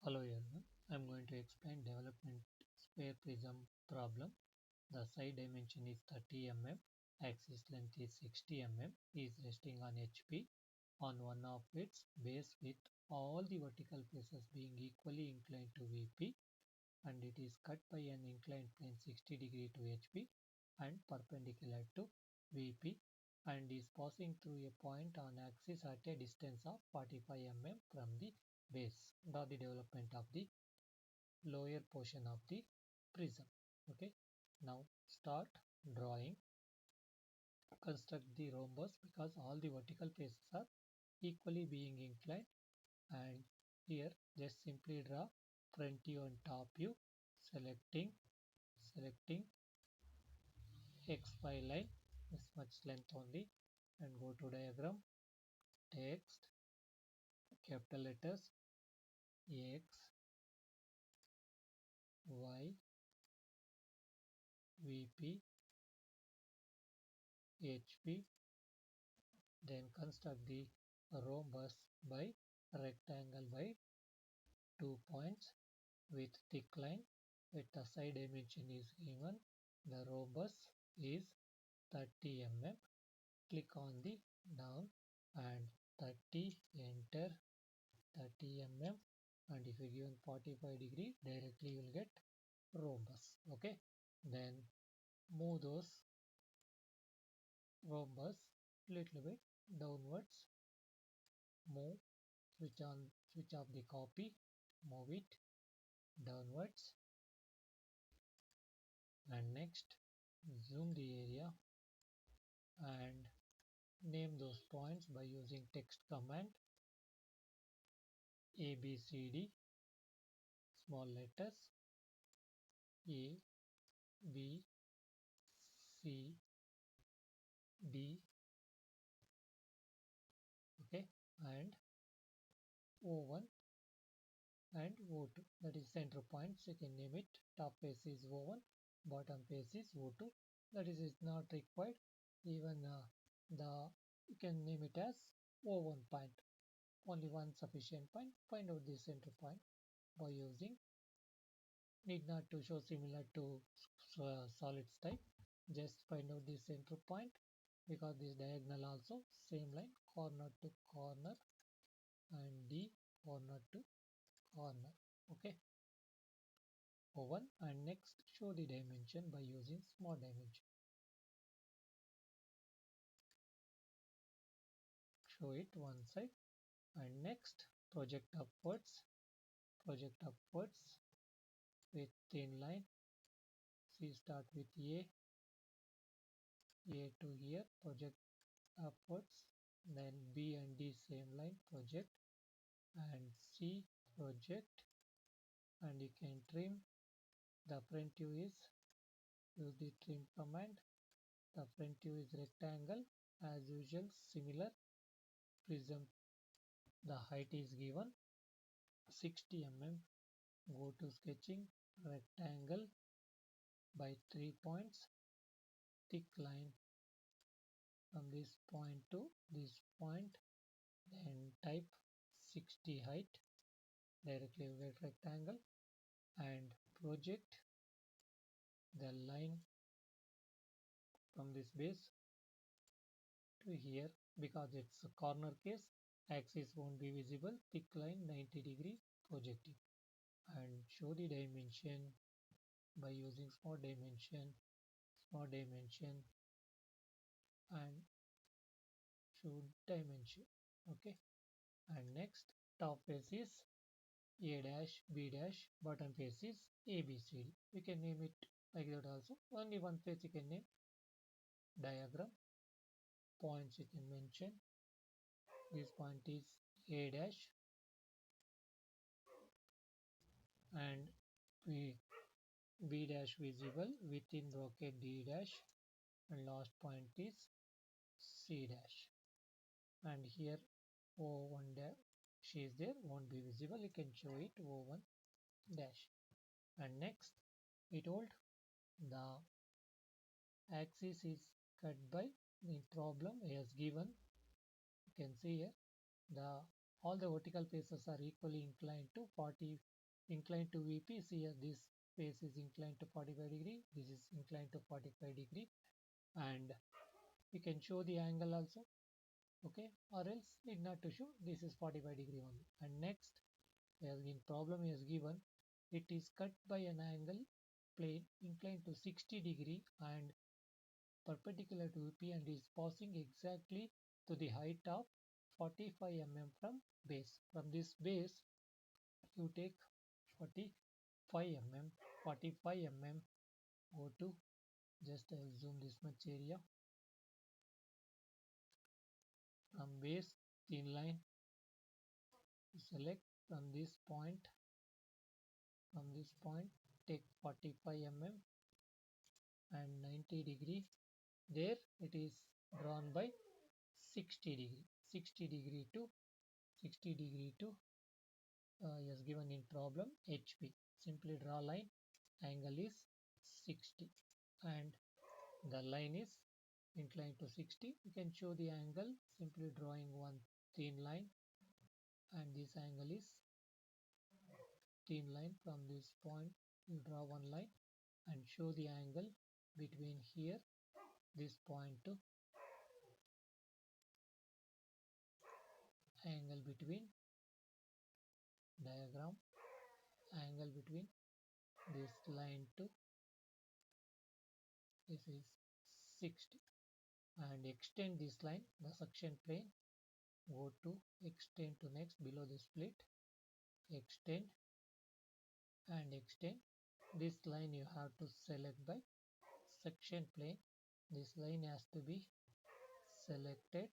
Hello everyone, I am going to explain development sphere prism problem. The side dimension is 30 mm, axis length is 60 mm, is resting on HP on one of its base with all the vertical faces being equally inclined to VP, and it is cut by an inclined plane 60 degree to HP and perpendicular to VP, and is passing through a point on axis at a distance of 45 mm from the base. Draw the development of the lower portion of the prism. Okay, now start drawing. Construct the rhombus because all the vertical faces are equally being inclined, and here just simply draw front view and top view, selecting xy line this much length only, and go to diagram. Text capital letters x y vp hp. Then construct the rhombus by rectangle by 2 points with thick line. With the side dimension is given. The rhombus is 30 mm. Click on the down and 30, enter 30 mm, and if you given 45 degree, directly you will get rhombus. Okay, then move those rhombus little bit downwards. Move, switch off the copy, move it downwards, and next zoom the area and name those points by using text command. A B C D, small letters A B C D. Okay, and O1 and O2, that is center points. You can name it. Top face is O1, bottom face is O2. That is not required. Even the you can name it as O1 point. Only one sufficient point. Find out the center point by using, need not to show similar to solids type. Just find out the center point because this diagonal also same line corner to corner and D corner to corner. Okay, O1, and next show the dimension by using small dimension. Show it one side, and next project upwards with thin line. See, start with A to here, project upwards, then B and D same line, project, and C project, and you can trim. The front view is, use the trim command. The front view is rectangle as usual, similar prism. The height is given 60 mm. Go to sketching, rectangle by 3 points, thick line from this point to this point, then type 60 height, directly you get rectangle, and project the line from this base to here. Because it's a corner case, axis won't be visible, thick line 90 degree projecting, and show the dimension by using small dimension, and show dimension. Okay, and next top face is A dash, B dash, bottom face is A B C D. You can name it like that also. Only one face you can name. Diagram points you can mention. This point is A dash, and B dash visible within bracket D dash, and last point is C dash, and here O1 dash is there, won't be visible, you can show it O1 dash. And next we told the axis is cut by the problem as given. You can see here the all the vertical faces are equally inclined to VP. See here, this face is inclined to 45 degree, this is inclined to 45 degree, and we can show the angle also, okay, or else need not to show, this is 45 degree only. And next, as in problem is given, it is cut by an angle plane inclined to 60 degree and perpendicular to VP and is passing exactly to the height of 45 mm from base. From this base, you take 45 mm, 45 mm, go to, just zoom this much area, from base, thin line, select from this point, take 45 mm and 90 degree. There it is drawn by 60 degree, 60 degree to 60 degree to is given in problem HP. Simply draw line, angle is 60 and the line is inclined to 60. You can show the angle simply drawing one thin line, and this angle is thin line. From this point you draw one line and show the angle between here, this point to angle between diagram, angle between this line to this is 60, and extend this line, the section plane, go to extend to next below the split, extend and extend. This line you have to select by section plane, this line has to be selected,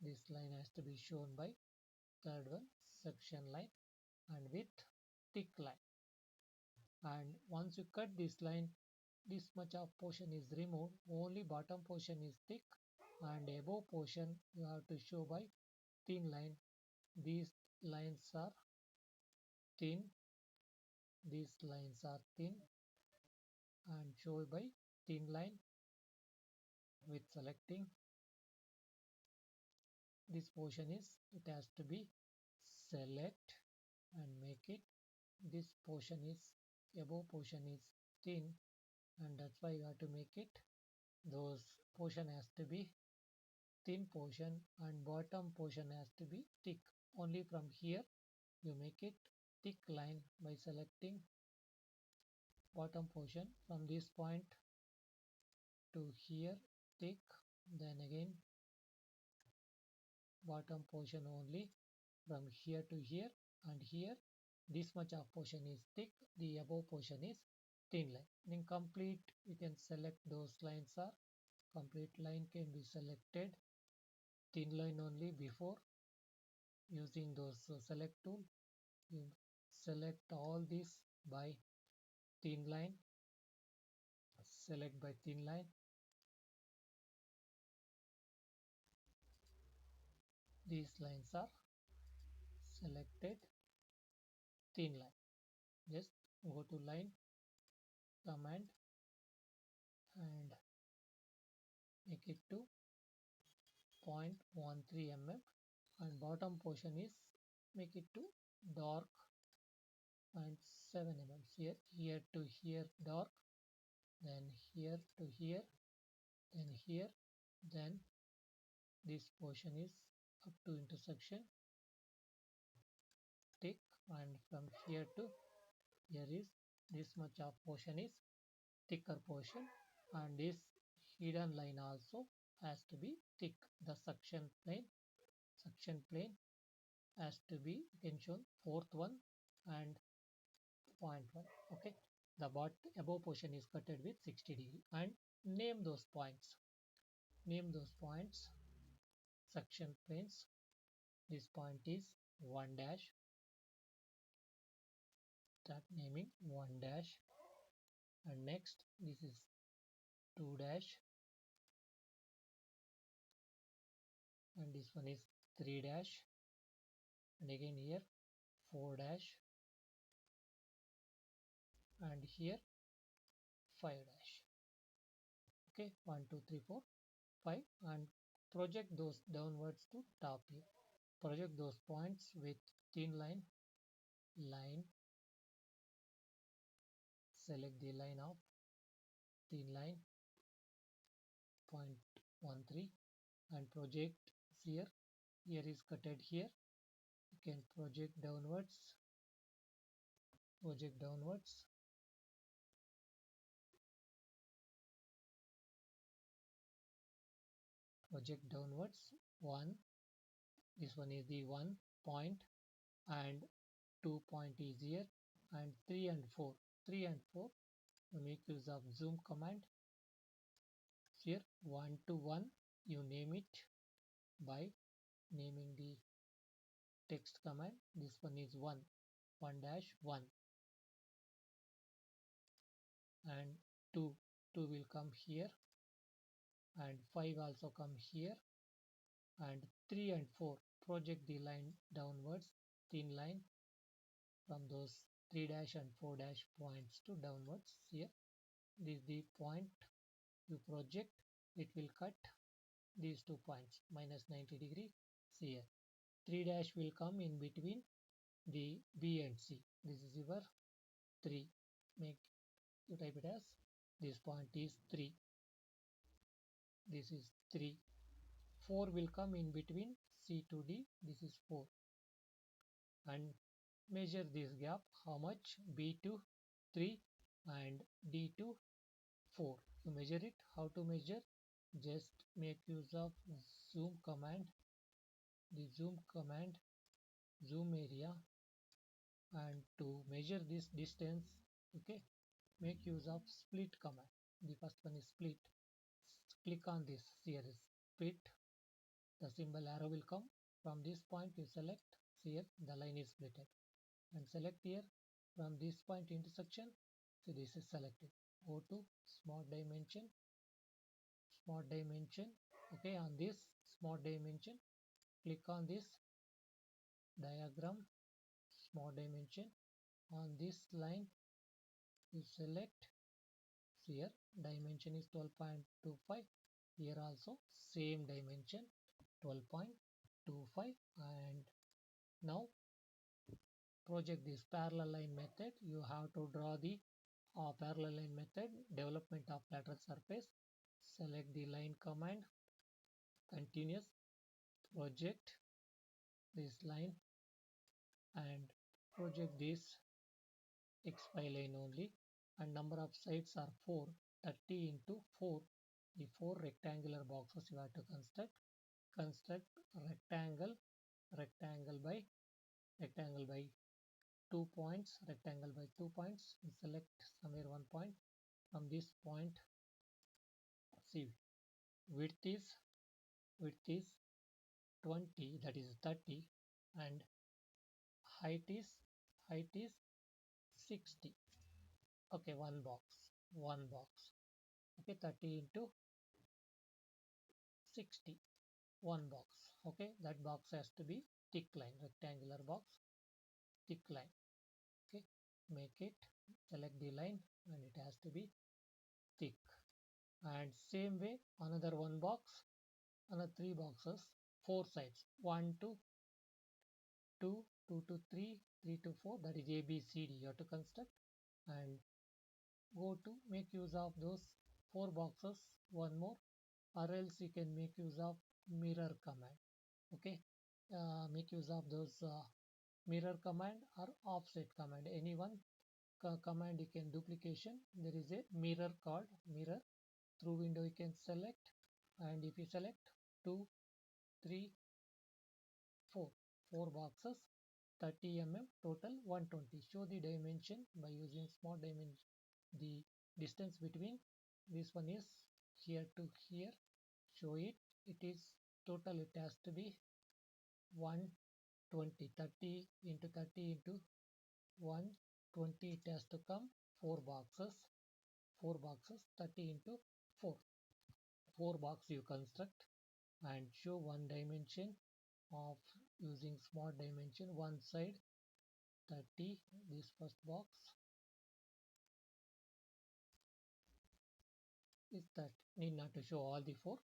this line has to be shown by third one, section line, and with thick line. And once you cut this line, this much of portion is removed, only bottom portion is thick, and above portion you have to show by thin line. These lines are thin, these lines are thin, and show by thin line with selecting. This portion is, it has to be select and make it, this portion is, above portion is thin, and that's why you have to make it, those portion has to be thin portion and bottom portion has to be thick. Only from here you make it thick line by selecting bottom portion, from this point to here thick, then again bottom portion only from here to here, and here this much of portion is thick, the above portion is thin line. Then complete, you can select those lines are complete line can be selected, thin line only before using those select tool. You select all this by thin line, select by thin line, these lines are selected, thin line, just go to line command and make it to 0.13 mm, and bottom portion is make it to dark 0.7 mm. Here to here dark, then here to here, then here, then this portion is up to intersection thick, and from here to here is this much of portion is thicker portion, and this hidden line also has to be thick. The section plane has to be, you can show fourth one and 0.1. Okay, the above portion is cutted with 60 degree, and name those points. Name those points. Section planes. This point is 1 dash. Start naming 1 dash, and next this is 2 dash, and this one is 3 dash, and again here 4 dash, and here 5 dash. Okay, 1 2 3 4 5, and project those downwards to top here. project those points with thin line, select the line of thin line 0.13 and project here. Here is cutted here. You can project downwards, project downwards, project downwards. One, this one is the 1 point, and 2 point is here, and 3 and 4. 3 and 4, you make use of zoom command. Here 1 to 1, you name it by naming the text command. This one is 1 dash 1, and 2 will come here, and 5 also come here, and 3 and 4 project the line downwards, thin line from those 3 dash and 4 dash points to downwards. Here this is the point you project. It will cut these 2 points minus 90 degree. Here 3 dash will come in between the B and C. This is your 3. Make you type it as this point is 3. This is 3. 4 will come in between C to D. This is 4. And measure this gap. How much? B to 3 and D to 4. You measure it. How to measure? Just make use of zoom command. The zoom command, zoom area, and to measure this distance, okay, make use of split command. The first one is split. Click on this. Here is split. The symbol arrow will come. From this point you select. Here the line is splitted, and select here from this point intersection. So this is selected. Go to smart dimension, smart dimension. Okay, on this smart dimension, click on this diagram, smart dimension. On this line you select. Here dimension is 12.25. Here also same dimension 12.25. And now project this parallel line method. You have to draw the parallel line method, development of lateral surface. Select the line command, continuous, project this line, and project this xy line only. And number of sides are 4. 30 into 4. The 4 rectangular boxes you have to construct. Construct rectangle, rectangle by 2 points, rectangle by 2 points. Select somewhere 1 point. From this point, see, width is 20, that is 30, and height is 60. Okay, one box. Okay, 30 into 60, one box. Okay, that box has to be thick line, rectangular box, thick line. Okay, make it, select the line, and it has to be thick. And same way, another one box, another 3 boxes, 4 sides, 1 to 2, 2 to 3, 3 to 4, that is ABCD you have to construct. And go to make use of those 4 boxes, one more, or else you can make use of mirror command. Okay, make use of those mirror command or offset command. Any one command you can duplication. There is a mirror called mirror. Through window you can select, and if you select 2, 3, 4, 4 boxes, 30 mm, total 120. Show the dimension by using small dimension. The distance between this one is here to here. Show it. It is total. It has to be 120. 30 into 30 into 120. It has to come 4 boxes. 4 boxes. 30 into 4. 4 box you construct and show one dimension of using small dimension. One side 30. This first box is that. Need not to show all the 4.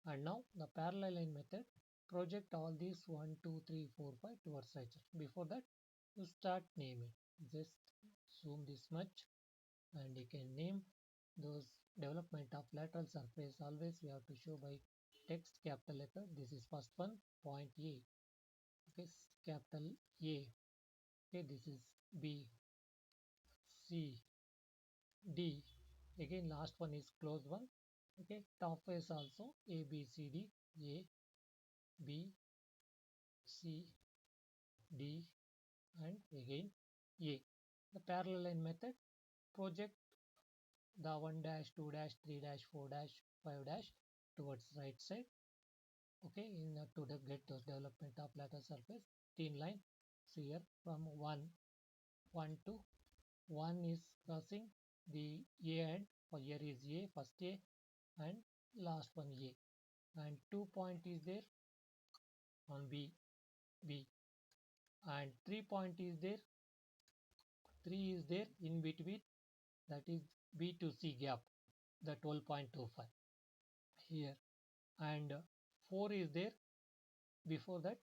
And now the parallel line method. project all these 1 2 3 4 5 towards right side. Before that, you start naming. Just zoom this much and you can name those development of lateral surface. Always we have to show by text capital letter. This is first one, point A. Okay, capital A. Okay, this is B, C, D. Again, last one is close one. Okay, top face also A, B, C, D, A, B, C, D, and again A. The parallel line method, project the 1 dash, 2 dash, 3 dash, 4 dash, 5 dash towards right side. Okay, in to get those development of lateral surface, thin line. So here from 1 to 1 is crossing the A end. For here is A, first A, and last one A. And 2 point is there on B, and 3 point is there. 3 is there in between, that is B to C gap, the 12.25 here, and 4 is there before that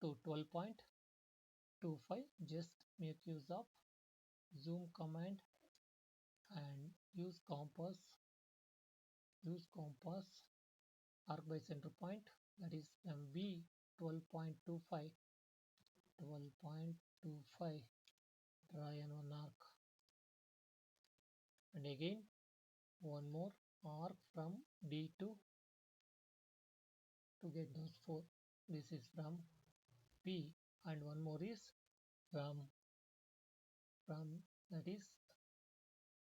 to 12.25. Just make use of zoom command and use compass arc by center point, that is from B 12.25, try and one arc, and again one more arc from D2 to get those 4. This is from P, and one more is from that is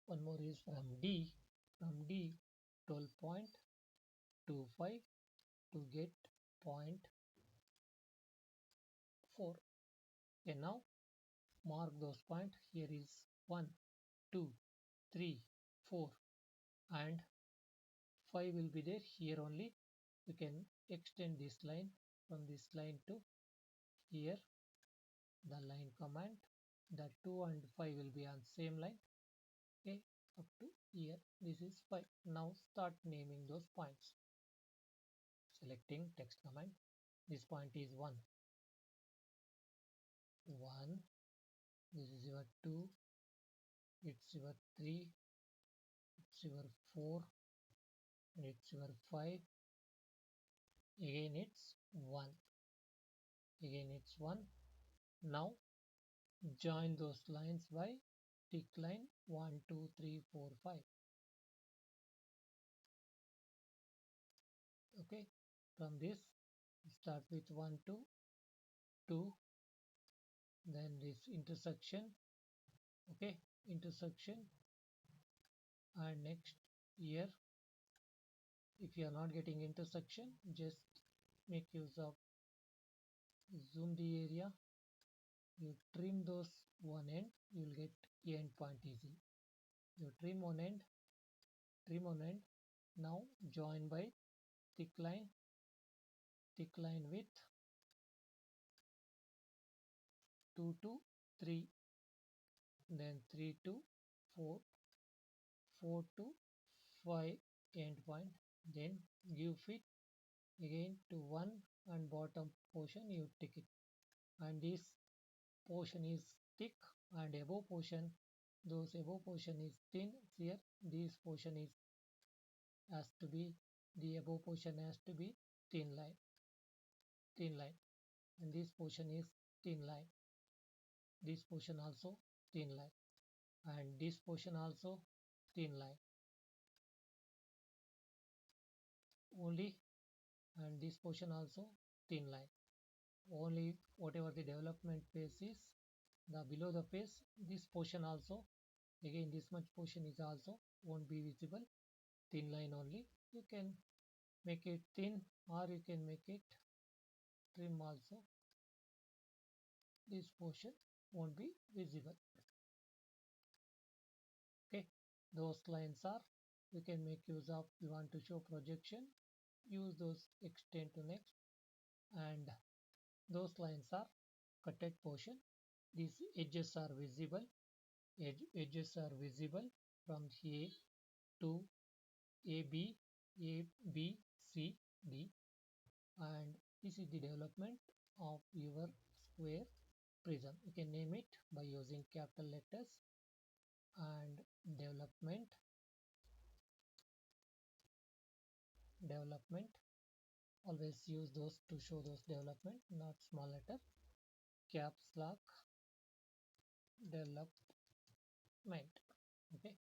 one more is from D, 12.25 to get point 4. Okay, now mark those points. Here is 1 2 3 4 and 5 will be there here only. You can extend this line from this line to here, the line command, the 2 and 5 will be on same line. Okay, up to here. This is 5. Now start naming those points. Selecting text command. This point is 1. This is your 2. It's your 3. It's your 4. And it's your 5. Again it's 1. Again it's 1. Now join those lines by tick line 1 2 3 4 5. Okay, from this start with 1 2 2, then this intersection. Okay, intersection, and next here, if you are not getting intersection, just make use of zoom the area, you trim those one end, you will get end point easy. You trim one end, now join by thick line with 2 to 3, then 3 to 4, 4 to 5 end point, then give fit again to 1, and bottom portion you tick it, and this portion is thick, and above portion, those above portion is thin. Here this portion is has to be, the above portion has to be thin line, and this portion is thin line, this portion also thin line, and this portion also thin line only, and this portion also thin line only. Whatever the development face is, the below the face, this portion also, again this much portion is also won't be visible, thin line only. You can make it thin, or you can make it trim also, this portion won't be visible. Okay, those lines are, you can make use of, you want to show projection, use those extend to next, and those lines are cutted portion. These edges are visible, edges are visible from A to A B C D, and This is the development of your square prism. You can name it by using capital letters and development. Always use those to show those development, not small letter. Caps lock development. Okay,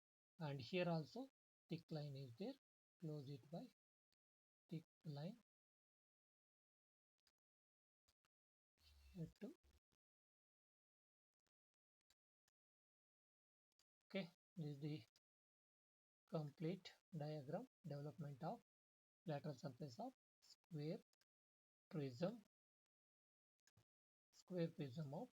and here also thick line is there. Close it by thick line. Here too. Okay, this is the complete diagram development of lateral surface of square prism of